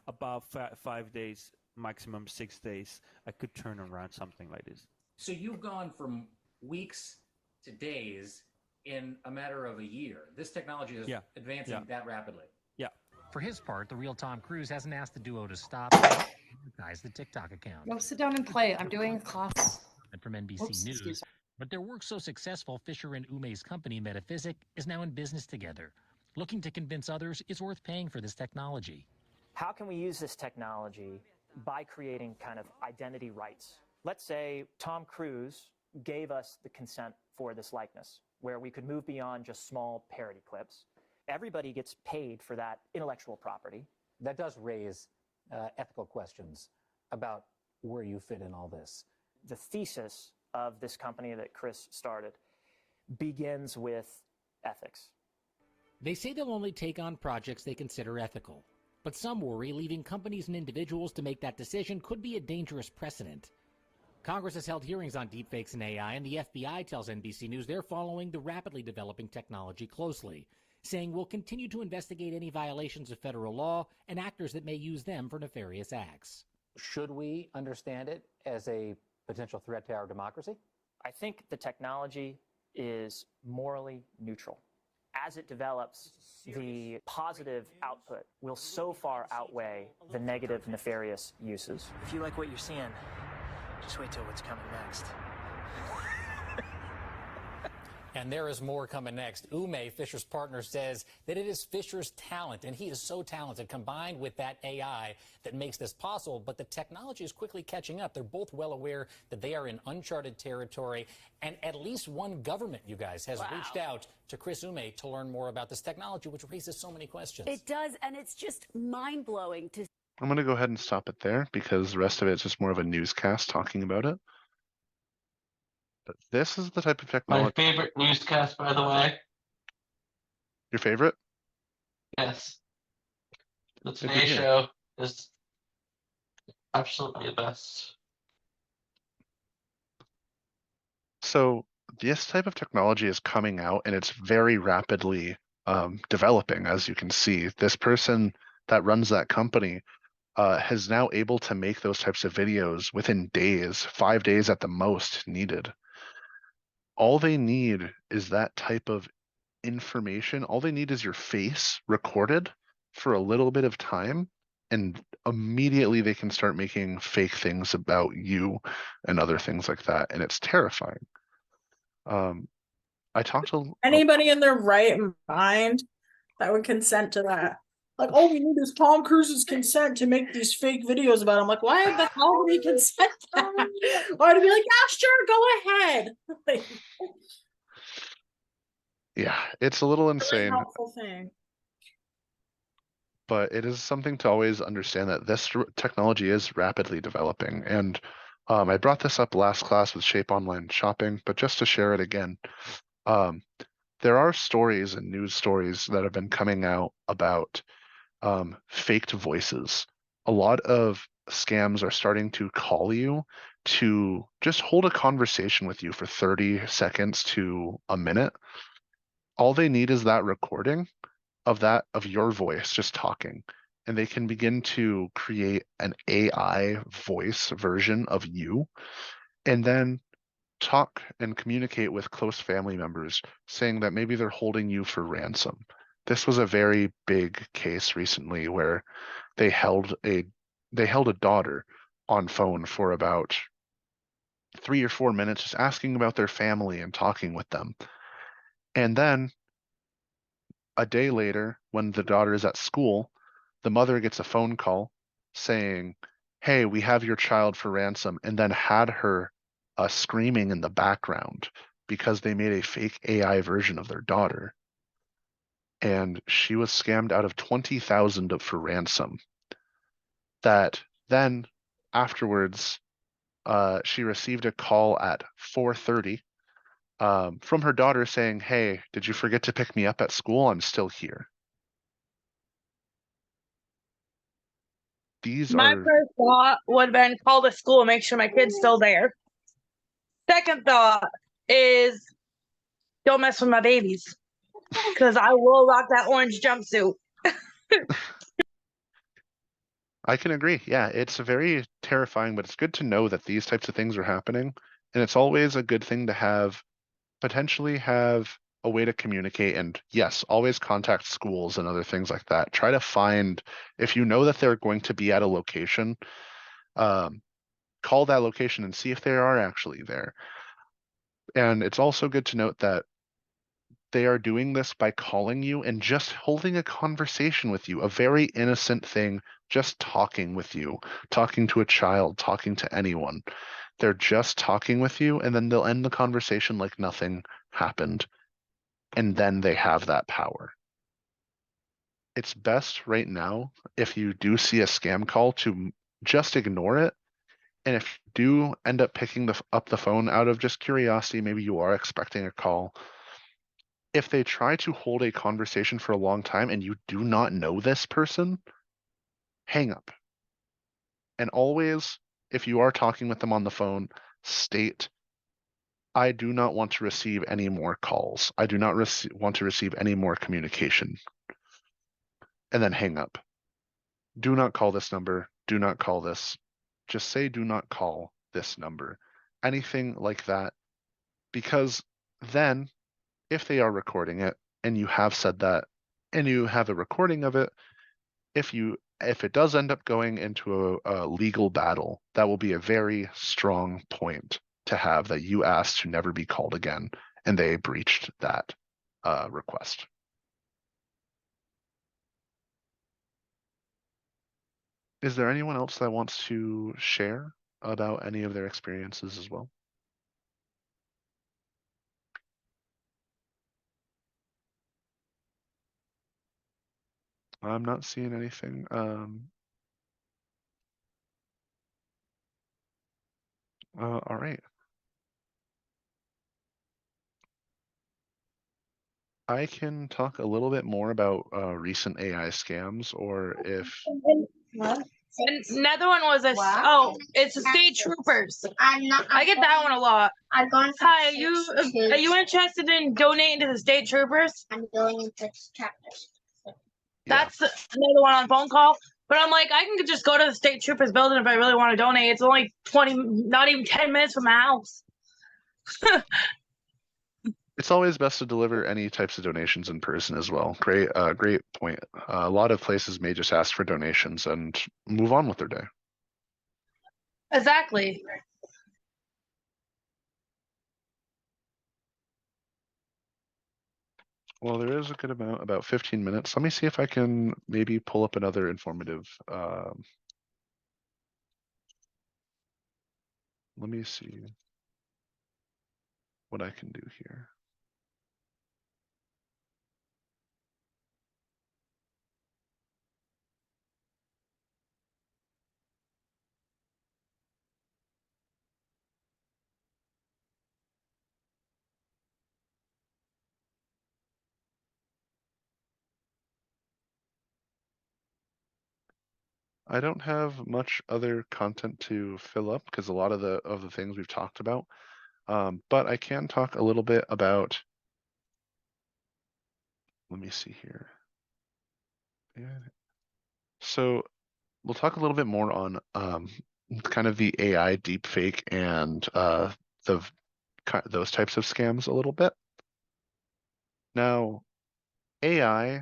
About 5 days, maximum 6 days, I could turn around something like this. So you've gone from weeks to days in a matter of a year. This technology is advancing that rapidly. Yeah. For his part, the real Tom Cruise hasn't asked the duo to stop advertise the TikTok account. Go sit down and play. I'm doing a class. And from NBC Oops, News. excuse me. But their work so successful, Fisher and Ume's company, Metaphysic, is now in business together, looking to convince others it's worth paying for this technology. How can we use this technology by creating kind of identity rights? Let's say Tom Cruise gave us the consent for this likeness, where we could move beyond just small parody clips. Everybody gets paid for that intellectual property. That does raise ethical questions about where you fit in all this. The thesis of this company that Chris started begins with ethics. They say they'll only take on projects they consider ethical. But some worry leaving companies and individuals to make that decision could be a dangerous precedent. Congress has held hearings on deepfakes and AI, and the FBI tells NBC News they're following the rapidly developing technology closely, saying we'll continue to investigate any violations of federal law and actors that may use them for nefarious acts. Should we understand it as a potential threat to our democracy? I think the technology is morally neutral. As it develops, the positive output will so far outweigh the negative, nefarious uses. If you like what you're seeing, just wait till what's coming next. And there is more coming next. Ume, Fisher's partner, says that it is Fisher's talent, and he is so talented, combined with that AI, that makes this possible. But the technology is quickly catching up. They're both well aware that they are in uncharted territory. And at least one government, you guys, has reached out to Chris Ume to learn more about this technology, which raises so many questions. It does, and it's just mind-blowing to I'm going to go ahead and stop it there because the rest of it is just more of a newscast talking about it. But this is the type of technology. My favorite newscast, by the way. Your favorite? Yes. The Good to Today hear. Show is absolutely the best. So this type of technology is coming out and it's very rapidly developing, as you can see. This person that runs that company is now able to make those types of videos within days, 5 days at the most needed. All they need is that type of information. All they need is your face recorded for a little bit of time, and immediately they can start making fake things about you and other things like that. And it's terrifying. I talked to Anybody in their right mind that would consent to that? Like, oh, we need this Tom Cruise's consent to make these fake videos about him. Like, why the hell would he consent to that? Or to be like, yeah, sure, go ahead. Like, yeah, it's a little really insane, helpful thing. but it is something to always understand that this technology is rapidly developing. And I brought this up last class with Shape Online Shopping, but just to share it again, there are stories and news stories that have been coming out about faked voices. A lot of scams are starting to call you to just hold a conversation with you for 30 seconds to a minute. All they need is that recording of your voice just talking, and they can begin to create an AI voice version of you. And then talk and communicate with close family members, saying that maybe they're holding you for ransom. This was a very big case recently where they held a daughter on phone for about 3 or 4 minutes, just asking about their family and talking with them. And then a day later, when the daughter is at school, the mother gets a phone call saying, "Hey, we have your child for ransom," and then had her screaming in the background because they made a fake AI version of their daughter. And she was scammed out of 20,000 for ransom. That then afterwards, she received a call at 4:30 from her daughter saying, "Hey, did you forget to pick me up at school? I'm still here." These My are first thought would have been call the school and make sure my kid's still there. Second thought is don't mess with my babies because I will rock that orange jumpsuit. I can agree. Yeah, it's very terrifying, but it's good to know that these types of things are happening. And it's always a good thing to potentially have a way to communicate. And yes, always contact schools and other things like that. Try to find, if you know that they're going to be at a location, call that location and see if they are actually there. And it's also good to note that they are doing this by calling you and just holding a conversation with you, a very innocent thing, just talking with you, talking to a child, talking to anyone. They're just talking with you, and then they'll end the conversation like nothing happened. And then they have that power. It's best right now, if you do see a scam call, to just ignore it. And if you do end up picking up the phone out of just curiosity, maybe you are expecting a call, if they try to hold a conversation for a long time and you do not know this person, hang up. And always, if you are talking with them on the phone, state, "I do not want to receive any more calls. I do not want to receive any more communication." And then hang up. Do not call this number. Do not call this. Just say, "Do not call this number." Anything like that. Because then, if they are recording it and you have said that and you have a recording of it, if it does end up going into a legal battle, that will be a very strong point to have, that you asked to never be called again and they breached that request. Is there anyone else that wants to share about any of their experiences as well? I'm not seeing anything. All right. I can talk a little bit more about recent AI scams, or if What? Another one was it's the state troopers. I get that one a lot. Hi, are you interested in donating to the state troopers? I'm going into chapters. That's another one on phone call. But I'm like, I can just go to the state troopers building if I really want to donate. It's only 20, not even 10 minutes from my house. it's always best to deliver any types of donations in person as well. Great point. A lot of places may just ask for donations and move on with their day. Exactly. Well, there is a good amount, about 15 minutes. Let me see if I can maybe pull up another informative. Let me see what I can do here. I don't have much other content to fill up because a lot of the things we've talked about. But I can talk a little bit about, let me see here. Yeah. So we'll talk a little bit more on kind of the AI deepfake and the those types of scams a little bit. Now, AI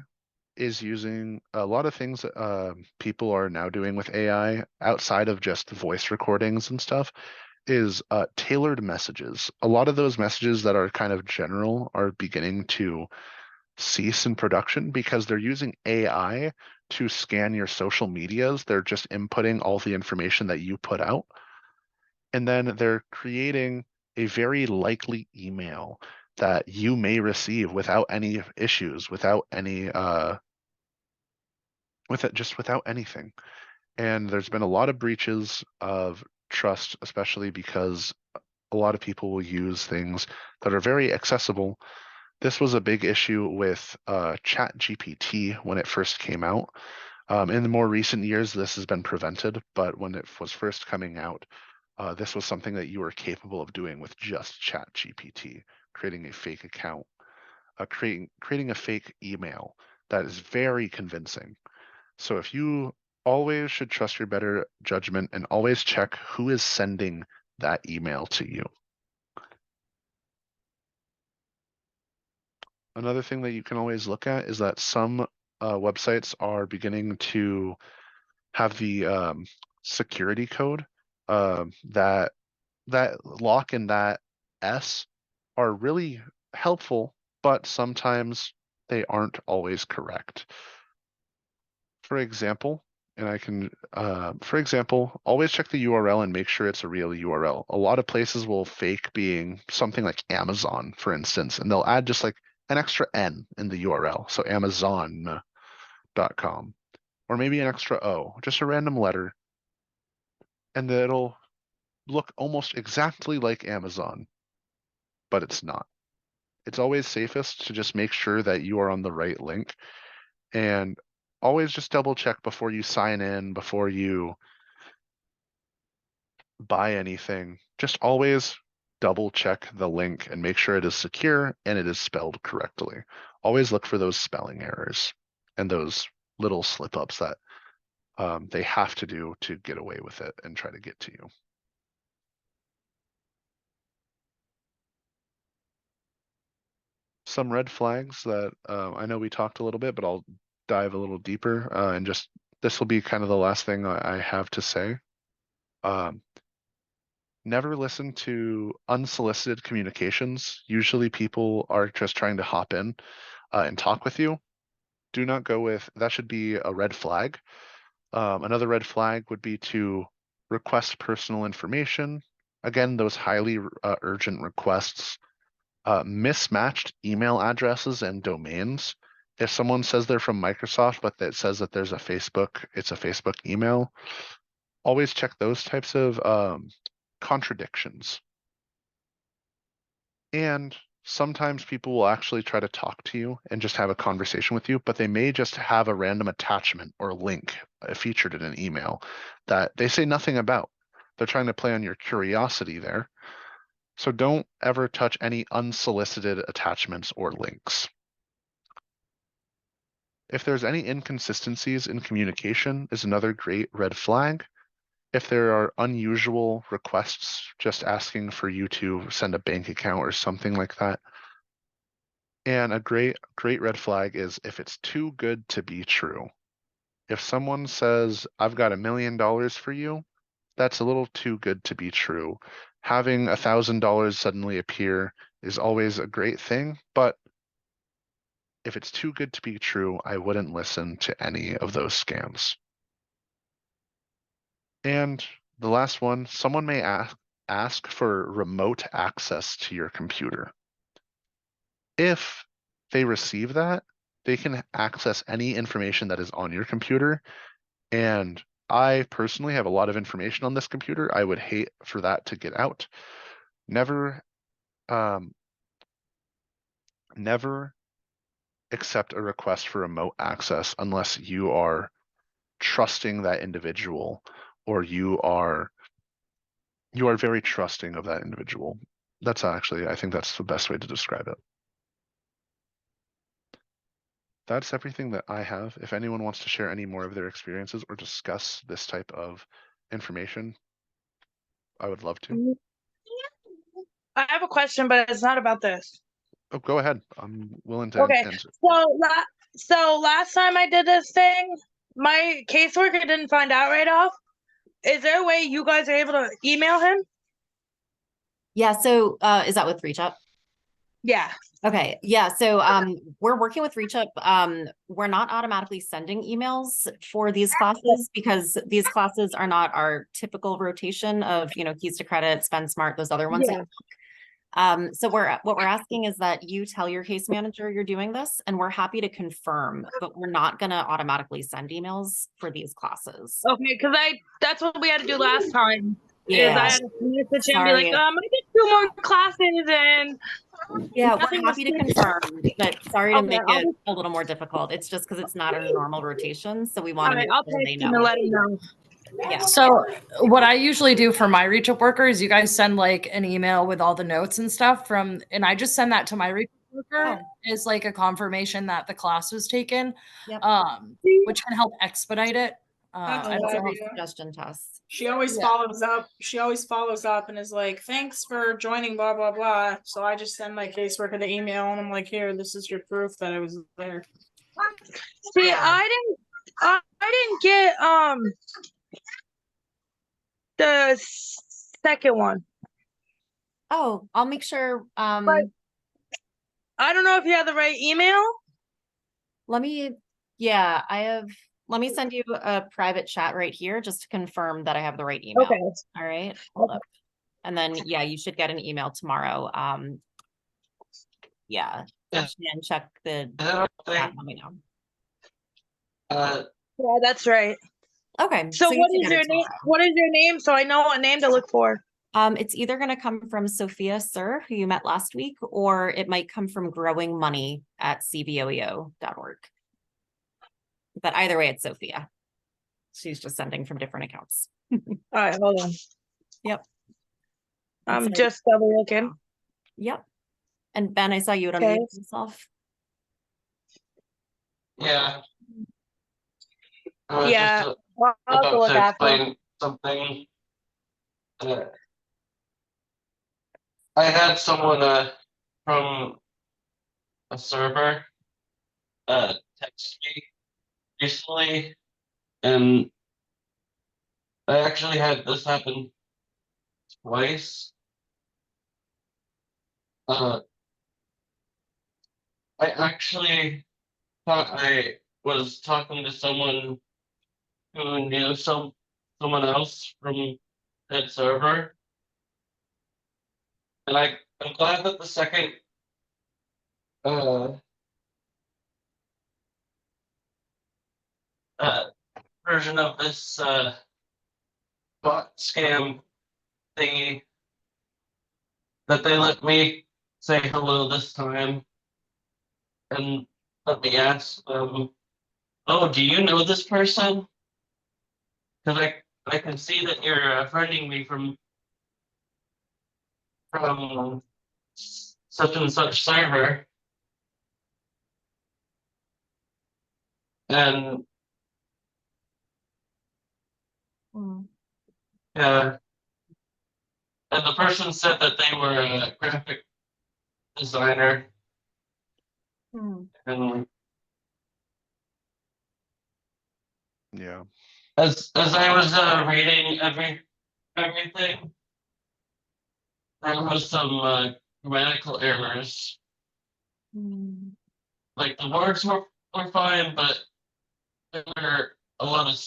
is using a lot of things that people are now doing with AI outside of just voice recordings and stuff is tailored messages. A lot of those messages that are kind of general are beginning to cease in production because they're using AI to scan your social medias. They're just inputting all the information that you put out. And then they're creating a very likely email that you may receive without any issues, without any without anything. And there's been a lot of breaches of trust, especially because a lot of people will use things that are very accessible. This was a big issue with ChatGPT when it first came out. In the more recent years, this has been prevented, but when it was first coming out, this was something that you were capable of doing with just ChatGPT, creating a fake account, creating a fake email that is very convincing. So if you always should trust your better judgment and always check who is sending that email to you. Another thing that you can always look at is that some websites are beginning to have the security code that lock and that S are really helpful, but sometimes they aren't always correct. For example, for example, always check the URL and make sure it's a real URL. A lot of places will fake being something like Amazon, for instance, and they'll add just like an extra N in the URL. So Amazon.com, or maybe an extra O, just a random letter. And it'll look almost exactly like Amazon, but it's not. It's always safest to just make sure that you are on the right link, and always just double check before you sign in, before you buy anything. Just always double check the link and make sure it is secure and it is spelled correctly. Always look for those spelling errors and those little slip ups that they have to do to get away with it and try to get to you. Some red flags that I know we talked a little bit, but I'll dive a little deeper and just this will be kind of the last thing I have to say. Never listen to unsolicited communications. Usually people are just trying to hop in and talk with you. Do not go with that, should be a red flag. Another red flag would be to request personal information. Again, those highly urgent requests. Mismatched email addresses and domains. If someone says they're from Microsoft, but it says that there's a Facebook, it's a Facebook email. Always check those types of contradictions. And sometimes people will actually try to talk to you and just have a conversation with you, but they may just have a random attachment or link featured in an email that they say nothing about. They're trying to play on your curiosity there. So don't ever touch any unsolicited attachments or links. If there's any inconsistencies in communication is another great red flag. If there are unusual requests just asking for you to send a bank account or something like that. And a great red flag is if it's too good to be true. If someone says, I've got $1 million for you, that's a little too good to be true. Having $1,000 suddenly appear is always a great thing, but if it's too good to be true, I wouldn't listen to any of those scams. And the last one, someone may ask for remote access to your computer. If they receive that, they can access any information that is on your computer. And I personally have a lot of information on this computer. I would hate for that to get out. Never accept a request for remote access unless you are trusting that individual or you are very trusting of that individual. That's actually, I think that's the best way to describe it. That's everything that I have. If anyone wants to share any more of their experiences or discuss this type of information, I would love to. I have a question, but it's not about this. Oh, go ahead. I'm willing to Okay. answer. So last time I did this thing, my caseworker didn't find out right off. Is there a way you guys are able to email him? Yeah, so is that with ReachUp? Yeah. Okay, yeah, so we're working with ReachUp. We're not automatically sending emails for these classes because these classes are not our typical rotation of, Keys to Credit, Spend Smart, those other ones. Yeah. So what we're asking is that you tell your case manager you're doing this, and we're happy to confirm, but we're not gonna automatically send emails for these classes. Okay, because that's what we had to do last time. Yeah. Is I had to message him and be like, Sorry. I did 2 more classes and Yeah, nothing we're was happy to fixed. confirm, but sorry to Okay, make I'll it just- a little more difficult. It's just because it's not our normal rotation, so we want to Alright, make I'll sure they text him know. and let him know. Yeah. So what I usually do for my reach up worker is you guys send like an email with all the notes and stuff and I just send that to my reach up worker as like a confirmation that the class was taken, Yep. which can help expedite it. That's I don't know. hilarious. Suggestion test. She always follows up. She always follows up and is like, "Thanks for joining." Blah blah blah. So I just send my caseworker the email, and I'm like, "Here, this is your proof that I was there." See, I didn't get the second one. Oh, I'll make sure. But I don't know if you have the right email. Let me send you a private chat right here just to confirm that I have the right email. Okay. All right. Hold up. And then yeah, you should get an email tomorrow. Yeah. And check the chat, let me know. Yeah, that's right. Okay. So you what should is get it your name? tomorrow. What is your name? So I know what name to look for. It's either going to come from Sophia Sir, who you met last week, or it might come from growing money at CVOEO.org. But either way, it's Sophia. She's just sending from different accounts. All right, hold on. Yep. I'm just double looking. Yep. And Ben, I saw you had Okay. unmuted yourself. Yeah. Yeah, Just I'll have to about look to after. explain something. I had someone from a server text me recently, and I actually had this happen twice. I actually thought I was talking to someone who knew someone else from that server, and I'm glad that the second uh, version of this bot scam thingy that they let me say hello this time and let me ask them, "Oh, do you know this person? Because I can see that you're friending me from such and such server." And yeah, and the person said that they were a graphic designer, and Yeah. as I was reading everything, there was some grammatical errors. Like the words were fine, but there were a lot of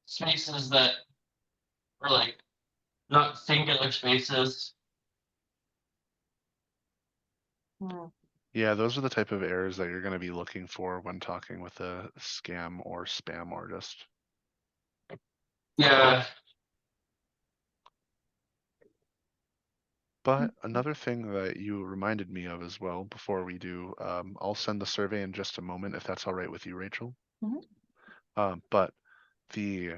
spaces that were like not singular spaces. Yeah, those are the type of errors that you're going to be looking for when talking with a scam or spam artist. Yeah. But another thing that you reminded me of as well before we do, I'll send the survey in just a moment if that's all right with you, Rachel. But the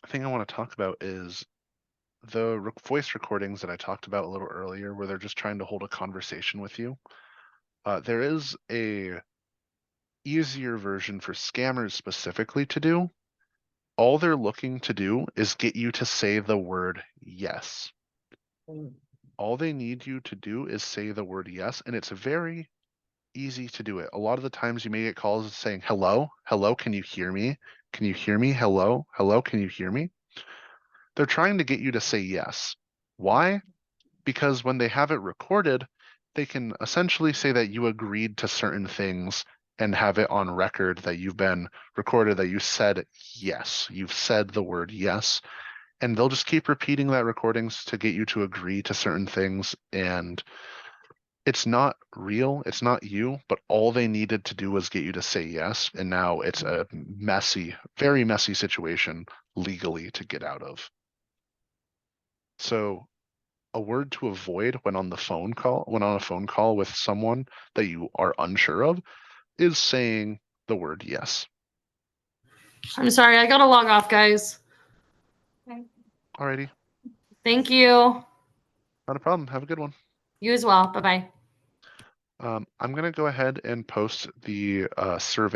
thing I want to talk about is the voice recordings that I talked about a little earlier, where they're just trying to hold a conversation with you. There is a easier version for scammers specifically to do, all they're looking to do is get you to say the word yes. All they need you to do is say the word yes, and it's very easy to do it. A lot of the times you may get calls saying, hello, hello, can you hear me? Can you hear me? Hello, hello, can you hear me? They're trying to get you to say yes. Why? Because when they have it recorded, they can essentially say that you agreed to certain things and have it on record that you've been recorded, that you said yes. You've said the word yes. And they'll just keep repeating that recordings to get you to agree to certain things. And it's not real, it's not you, but all they needed to do was get you to say yes. And now it's a messy, very messy situation legally to get out of. So a word to avoid when on a phone call with someone that you are unsure of is saying the word yes. I'm sorry, I gotta log off, guys. Alrighty, Thank you. not a problem. Have a good one. You as well. Bye bye. I'm going to go ahead and post the survey